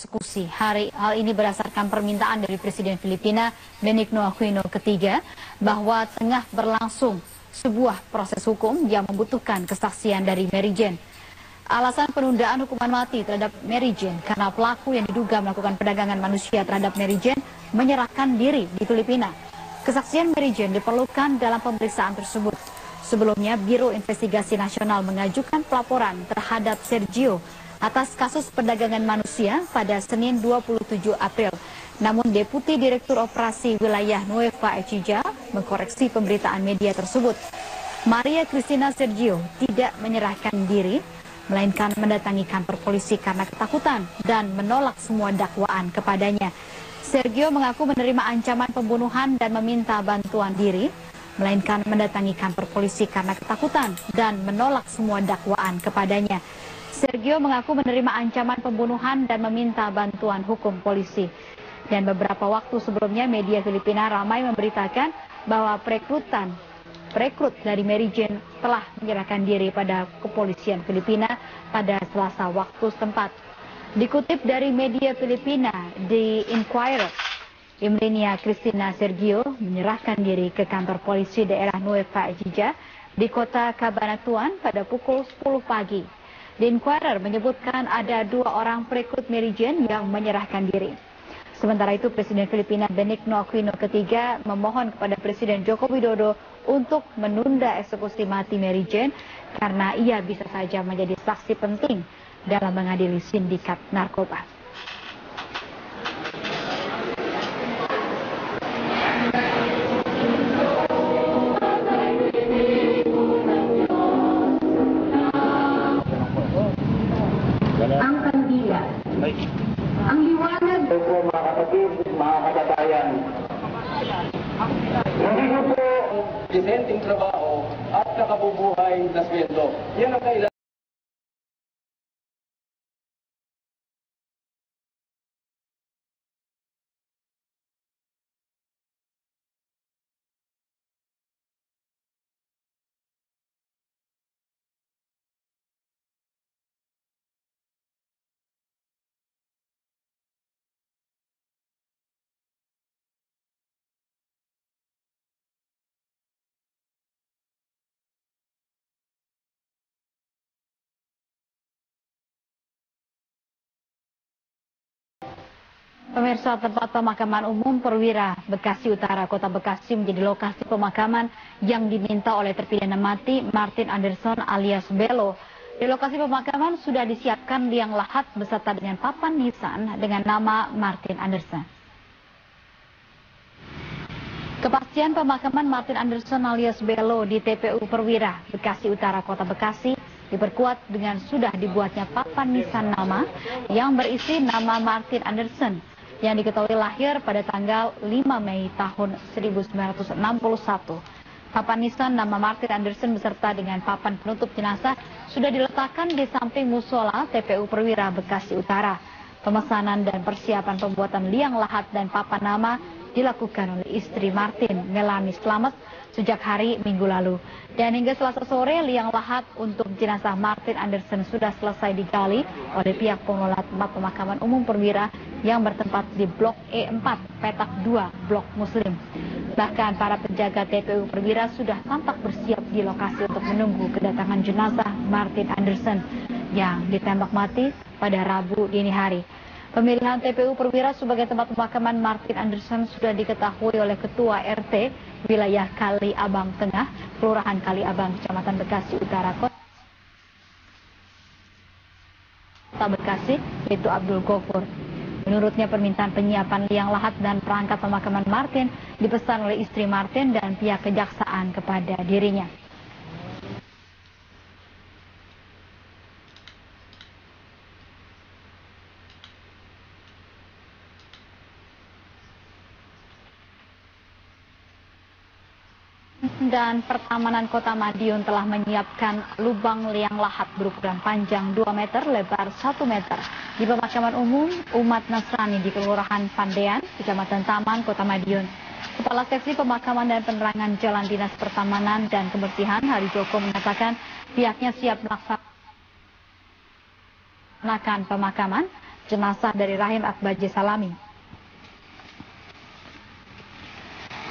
dieksekusi. Hal ini berdasarkan permintaan dari Presiden Filipina Benigno Aquino III bahwa tengah berlangsung sebuah proses hukum yang membutuhkan kesaksian dari Mary Jane. Alasan penundaan hukuman mati terhadap Mary Jane karena pelaku yang diduga melakukan perdagangan manusia terhadap Mary Jane menyerahkan diri di Filipina. Kesaksian Mary Jane diperlukan dalam pemeriksaan tersebut. Sebelumnya, Biro Investigasi Nasional mengajukan pelaporan terhadap Sergio atas kasus perdagangan manusia pada Senin 27 April. Namun, Deputi Direktur Operasi Wilayah Nueva Ecija mengkoreksi pemberitaan media tersebut. Maria Cristina Sergio tidak menyerahkan diri, melainkan mendatangi kantor polisi karena ketakutan dan menolak semua dakwaan kepadanya. Sergio mengaku menerima ancaman pembunuhan dan meminta bantuan diri, melainkan mendatangi kantor polisi karena ketakutan dan menolak semua dakwaan kepadanya. Sergio mengaku menerima ancaman pembunuhan dan meminta bantuan hukum polisi. Dan beberapa waktu sebelumnya media Filipina ramai memberitakan bahwa perekrut dari Mary Jane telah menyerahkan diri pada kepolisian Filipina pada Selasa waktu setempat. Dikutip dari media Filipina, The Inquirer, Maria Cristina Sergio menyerahkan diri ke kantor polisi daerah Nueva Ecija di kota Cabanatuan pada pukul 10 pagi. The Inquirer menyebutkan ada 2 orang perekrut Mary Jane yang menyerahkan diri. Sementara itu, Presiden Filipina Benigno Aquino III memohon kepada Presiden Joko Widodo untuk menunda eksekusi mati Mary Jane karena ia bisa saja menjadi saksi penting dalam mengadili sindikat narkoba. Ang kandila, ang liwanag po mga kapatid, mga kababayan. Hindi ko po disenteng trabaho at nakabubuhay na sweldo. Yan ang kailangan. Pemirsa, tempat pemakaman umum Perwira Bekasi Utara, Kota Bekasi menjadi lokasi pemakaman yang diminta oleh terpidana mati Martin Anderson alias Bello. Di lokasi pemakaman sudah disiapkan liang lahat beserta dengan papan nisan dengan nama Martin Anderson. Kepastian pemakaman Martin Anderson alias Bello di TPU Perwira Bekasi Utara, Kota Bekasi diperkuat dengan sudah dibuatnya papan nisan nama yang berisi nama Martin Anderson yang diketahui lahir pada tanggal 5 Mei tahun 1961. Papan nisan nama Martin Anderson beserta dengan papan penutup jenazah sudah diletakkan di samping musola TPU Perwira Bekasi Utara. Pemesanan dan persiapan pembuatan liang lahat dan papan nama dilakukan oleh istri Martin, Melanie Slamet, sejak hari Minggu lalu. Dan hingga Selasa sore, liang lahat untuk jenazah Martin Anderson sudah selesai digali oleh pihak pengelola tempat pemakaman umum Perwira yang bertempat di Blok E4, Petak 2, Blok Muslim. Bahkan para penjaga TPU Perwira sudah tampak bersiap di lokasi untuk menunggu kedatangan jenazah Martin Anderson yang ditembak mati pada Rabu dini hari. Pemilihan TPU Perwira sebagai tempat pemakaman Martin Anderson sudah diketahui oleh Ketua RT wilayah Kali Abang Tengah, Kelurahan Kali Abang, Kecamatan Bekasi Utara, Kota Bekasi, yaitu Abdul Ghafur. Menurutnya permintaan penyiapan liang lahat dan perangkat pemakaman Martin dipesan oleh istri Martin dan pihak kejaksaan kepada dirinya. Dan Pertamanan Kota Madiun telah menyiapkan lubang liang lahat berukuran panjang 2 meter, lebar 1 meter di pemakaman umum umat Nasrani di Kelurahan Pandean, Kecamatan Taman, Kota Madiun. Kepala Seksi Pemakaman dan Penerangan Jalan Dinas Pertamanan dan Kebersihan Hari Joko mengatakan pihaknya siap melaksanakan pemakaman jenazah dari Rahim Akbaje Salami.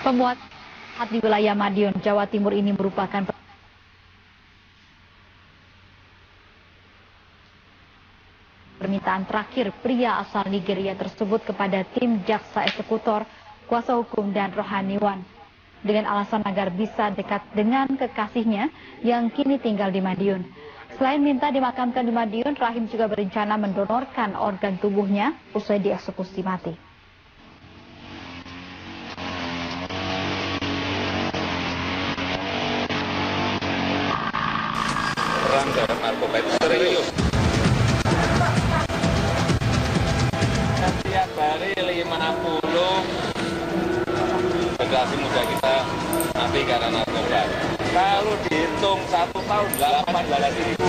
Pemuat di wilayah Madiun, Jawa Timur ini merupakan permintaan terakhir pria asal Nigeria tersebut kepada tim jaksa eksekutor, kuasa hukum dan rohaniwan dengan alasan agar bisa dekat dengan kekasihnya yang kini tinggal di Madiun. Selain minta dimakamkan di Madiun, Rahim juga berencana mendonorkan organ tubuhnya usai dieksekusi mati. Perang terhadap narkoba itu serius. Setiap hari 50 generasi muda kita mati karena narkoba. Kalau dihitung 1 tahun 18.000.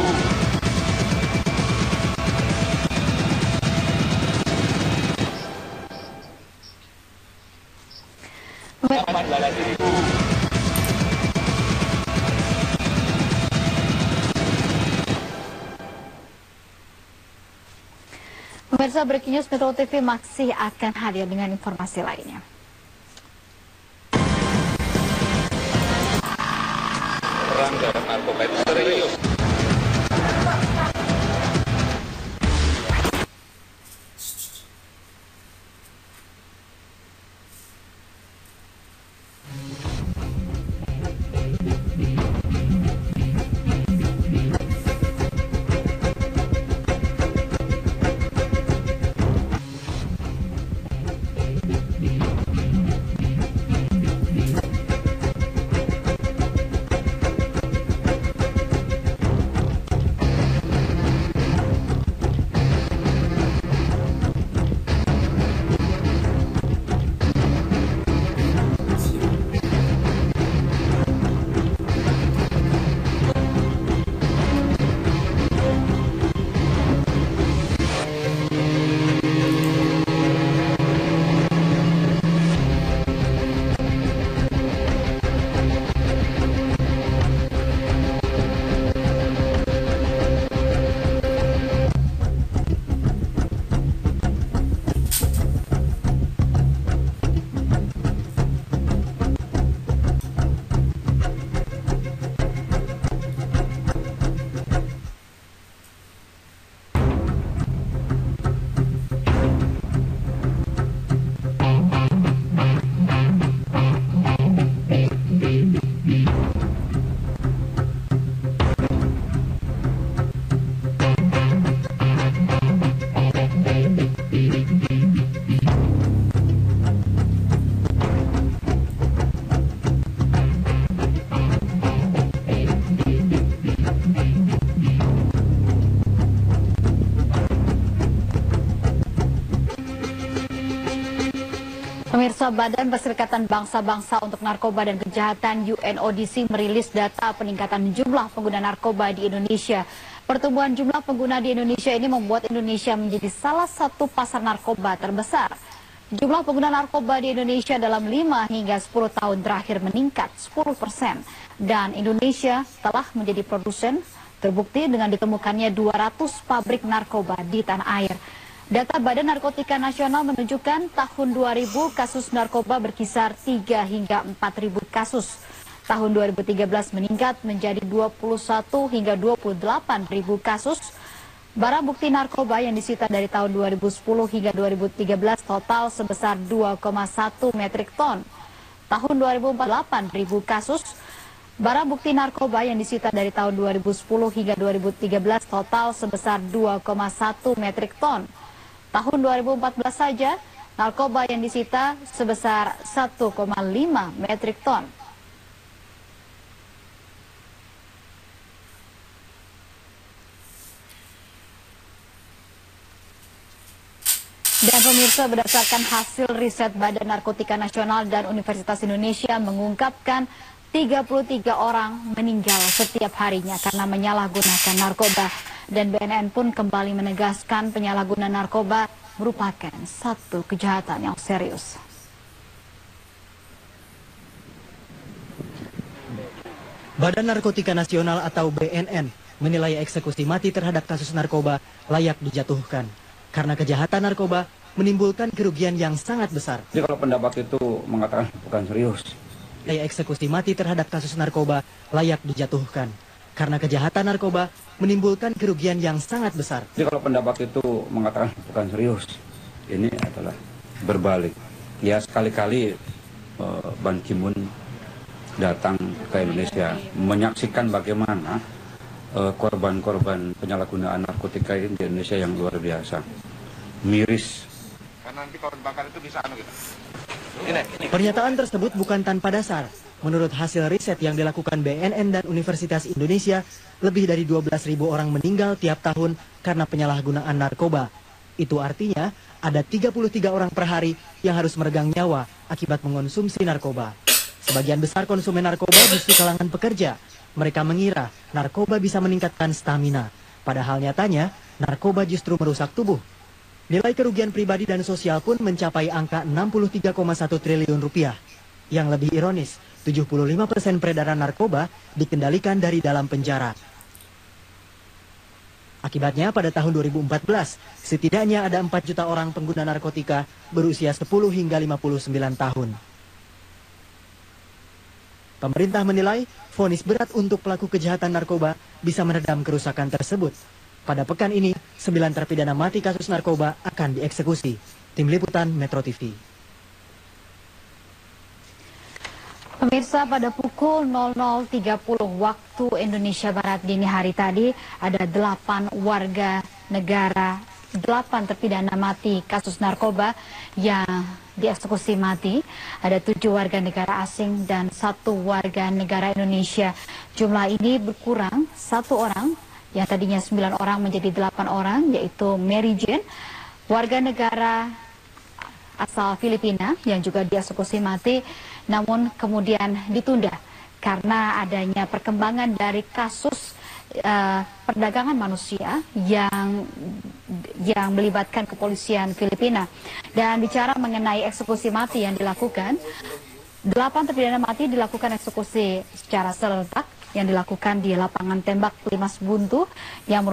Pemirsa, Breaking News Metro TV masih akan hadir dengan informasi lainnya. Perang terhadap narkoba itu serius. Pemirsa, Badan Perserikatan Bangsa-Bangsa untuk Narkoba dan Kejahatan UNODC merilis data peningkatan jumlah pengguna narkoba di Indonesia. Pertumbuhan jumlah pengguna di Indonesia ini membuat Indonesia menjadi salah satu pasar narkoba terbesar. Jumlah pengguna narkoba di Indonesia dalam 5 hingga 10 tahun terakhir meningkat 10%. Dan Indonesia telah menjadi produsen terbukti dengan ditemukannya 200 pabrik narkoba di tanah air. Data Badan Narkotika Nasional menunjukkan tahun 2000 kasus narkoba berkisar 3 hingga 4.000 kasus. Tahun 2013 meningkat menjadi 21 hingga 28.000 kasus. Barang bukti narkoba yang disita dari tahun 2010 hingga 2013 total sebesar 2,1 metrik ton. Tahun 2014 8.000 kasus. Barang bukti narkoba yang disita dari tahun 2010 hingga 2013 total sebesar 2,1 metrik ton. Tahun 2014 saja, narkoba yang disita sebesar 1,5 metrik ton. Dan pemirsa, berdasarkan hasil riset Badan Narkotika Nasional dan Universitas Indonesia mengungkapkan 33 orang meninggal setiap harinya karena menyalahgunakan narkoba. Dan BNN pun kembali menegaskan penyalahgunaan narkoba merupakan satu kejahatan yang serius. Badan Narkotika Nasional atau BNN menilai eksekusi mati terhadap kasus narkoba layak dijatuhkan. karena kejahatan narkoba menimbulkan kerugian yang sangat besar. Jadi kalau pendapat itu mengatakan bukan serius. Daya eksekusi mati terhadap kasus narkoba layak dijatuhkan, karena kejahatan narkoba menimbulkan kerugian yang sangat besar. Jadi kalau pendapat itu mengatakan bukan serius, ini adalah berbalik. Ya sekali-kali Ban Ki-moon datang ke Indonesia menyaksikan bagaimana korban-korban penyalahgunaan narkotika ini di Indonesia yang luar biasa. Miris. Karena nanti kalau dibakar itu bisa gitu. Pernyataan tersebut bukan tanpa dasar. Menurut hasil riset yang dilakukan BNN dan Universitas Indonesia, lebih dari 12.000 orang meninggal tiap tahun karena penyalahgunaan narkoba. Itu artinya ada 33 orang per hari yang harus meregang nyawa akibat mengonsumsi narkoba. Sebagian besar konsumen narkoba justru kalangan pekerja. Mereka mengira narkoba bisa meningkatkan stamina. Padahal nyatanya, narkoba justru merusak tubuh. Nilai kerugian pribadi dan sosial pun mencapai angka 63,1 triliun rupiah. Yang lebih ironis, 75% peredaran narkoba dikendalikan dari dalam penjara. Akibatnya pada tahun 2014, setidaknya ada 4 juta orang pengguna narkotika berusia 10 hingga 59 tahun. Pemerintah menilai vonis berat untuk pelaku kejahatan narkoba bisa meredam kerusakan tersebut. Pada pekan ini, 9 terpidana mati kasus narkoba akan dieksekusi. Tim Liputan Metro TV. Pemirsa, pada pukul 00.30 waktu Indonesia Barat dini hari tadi, ada 8 warga negara, 8 terpidana mati kasus narkoba yang dieksekusi mati. Ada 7 warga negara asing dan 1 warga negara Indonesia. Jumlah ini berkurang 1 orang, yang tadinya 9 orang menjadi 8 orang, yaitu Mary Jane, warga negara asal Filipina yang juga dieksekusi mati, namun kemudian ditunda karena adanya perkembangan dari kasus perdagangan manusia yang melibatkan kepolisian Filipina. Dan bicara mengenai eksekusi mati yang dilakukan, 8 terpidana mati dilakukan eksekusi secara serentak yang dilakukan di lapangan tembak Limas Buntu yang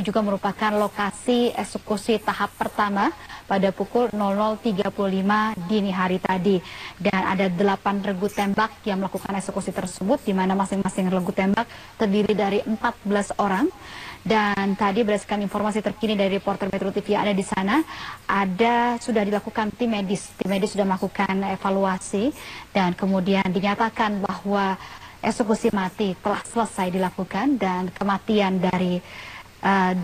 juga merupakan lokasi eksekusi tahap pertama pada pukul 00.35 dini hari tadi. Dan ada 8 regu tembak yang melakukan eksekusi tersebut, di mana masing-masing regu tembak terdiri dari 14 orang. Dan tadi berdasarkan informasi terkini dari reporter Metro TV yang ada di sana, sudah dilakukan tim medis. Tim medis sudah melakukan evaluasi dan kemudian dinyatakan bahwa eksekusi mati telah selesai dilakukan dan kematian dari 8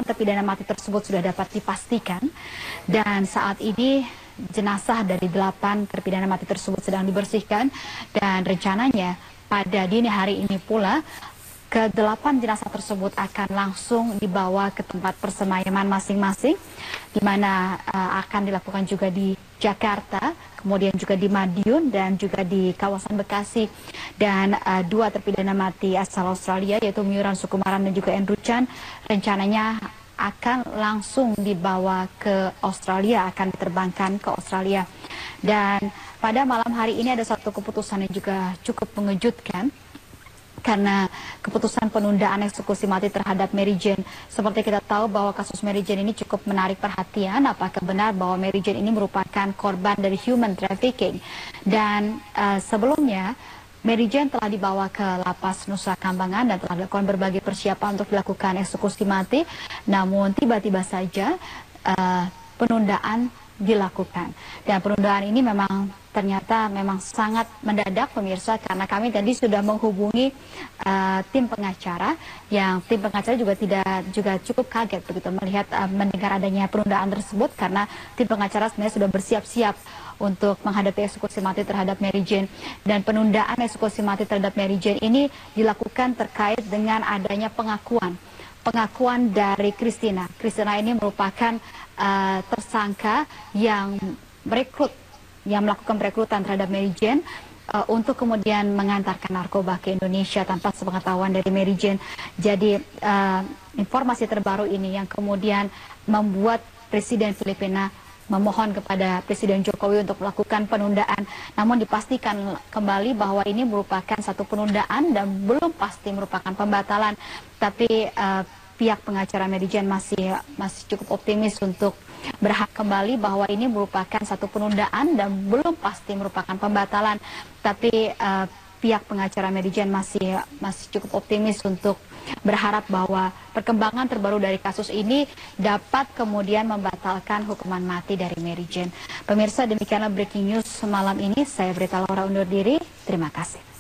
terpidana mati tersebut sudah dapat dipastikan. Dan saat ini jenazah dari 8 terpidana mati tersebut sedang dibersihkan, dan rencananya pada dini hari ini pula ke-8 jenazah tersebut akan langsung dibawa ke tempat persemayaman masing-masing, di mana akan dilakukan juga di Jakarta, kemudian juga di Madiun dan juga di kawasan Bekasi. Dan 2 terpidana mati asal Australia, yaitu Myuran Sukumaran dan juga Andrew Chan, rencananya akan langsung dibawa ke Australia, akan diterbangkan ke Australia. Dan pada malam hari ini ada satu keputusan yang juga cukup mengejutkan, karena keputusan penundaan eksekusi mati terhadap Mary Jane. Seperti kita tahu bahwa kasus Mary Jane ini cukup menarik perhatian. Apakah benar bahwa Mary Jane ini merupakan korban dari human trafficking? Dan sebelumnya Mary Jane telah dibawa ke lapas Nusa Kambangan dan telah dilakukan berbagai persiapan untuk dilakukan eksekusi mati. Namun tiba-tiba saja penundaan dilakukan. Dan penundaan ini ternyata memang sangat mendadak, pemirsa, karena kami tadi sudah menghubungi tim pengacara, yang tim pengacara juga cukup kaget begitu mendengar adanya penundaan tersebut, karena tim pengacara sebenarnya sudah bersiap-siap untuk menghadapi eksekusi mati terhadap Mary Jane. Dan penundaan eksekusi mati terhadap Mary Jane ini dilakukan terkait dengan adanya pengakuan dari Christina. Christina ini merupakan tersangka yang melakukan perekrutan terhadap Mary Jane untuk kemudian mengantarkan narkoba ke Indonesia tanpa sepengetahuan dari Mary Jane. Jadi informasi terbaru ini yang kemudian membuat Presiden Filipina memohon kepada Presiden Jokowi untuk melakukan penundaan. Namun dipastikan kembali bahwa ini merupakan satu penundaan dan belum pasti merupakan pembatalan. Tapi pihak pengacara Mary Jane masih cukup optimis untuk berhak kembali bahwa ini merupakan satu penundaan dan belum pasti merupakan pembatalan. Tapi pihak pengacara Mary Jane masih cukup optimis untuk berharap bahwa perkembangan terbaru dari kasus ini dapat kemudian membatalkan hukuman mati dari Mary Jane. Pemirsa, demikianlah breaking news malam ini. Saya Berita Laura undur diri. Terima kasih.